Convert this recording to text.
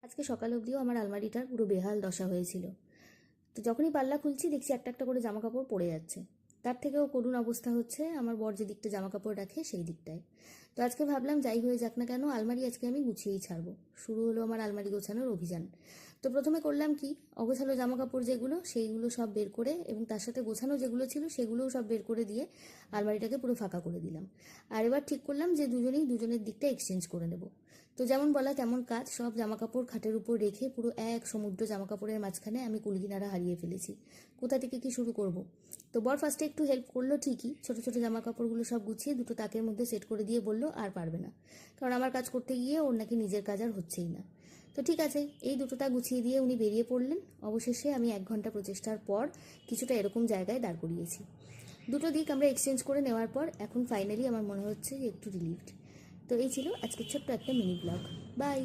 আজকে সকাল অবধিও আমার আলমারিটার পুরো বেহাল দশা হয়েছিল। তো যখনই পাল্লা খুলছি দেখছি একটা একটা করে জামা কাপড় পড়ে যাচ্ছে। তার থেকেও করুণ অবস্থা হচ্ছে আমার বর যে দিকটা জামা কাপড় রাখে সেই দিকটায়। তো আজকে ভাবলাম যাই হয়ে যাক না কেন আলমারি আজকে আমি গুছিয়েই ছাড়বো। শুরু হলো আমার আলমারি গোছানোর অভিযান। তো প্রথমে করলাম কি, অগোছালো জামা কাপড় যেগুলো সেইগুলো সব বের করে এবং তার সাথে গোছানো যেগুলো ছিল সেগুলোও সব বের করে দিয়ে আলমারিটাকে পুরো ফাঁকা করে দিলাম। আর এবার ঠিক করলাম যে দুজনেই দুজনের দিকটা এক্সচেঞ্জ করে নেব। তো যেমন বলা তেমন কাজ, সব জামাকাপড় খাটের উপর রেখে পুরো এক সমুদ্র জামাকাপড়ের মাঝখানে আমি কুলকিনারা হারিয়ে ফেলেছি। কোথা থেকে কি শুরু করব। তো বর ফার্স্টে একটু হেল্প করলো ঠিকই, ছোট ছোট জামাকাপড়গুলো সব গুছিয়ে দুটো তাকের মধ্যে সেট করে দিয়ে বলল আর পারবে না, কারণ আমার কাজ করতে গিয়ে ওর নাকি নিজের কাজ আর হচ্ছেই না। তো ঠিক আছে, এই দুটো তাক গুছিয়ে দিয়ে উনি বেরিয়ে পড়লেন। অবশেষে আমি 1 ঘন্টা প্রচেষ্টার পর কিছুটা এরকম জায়গায় দাঁড় করিয়েছি। দুটো দিক আমরা এক্সচেঞ্জ করে নেওয়ার পর এখন ফাইনালি আমার মনে হচ্ছে যে একটু রিলিভড। তো এই ছিল আজকের ছোট্ট একটা মিনি ব্লগ। বাই।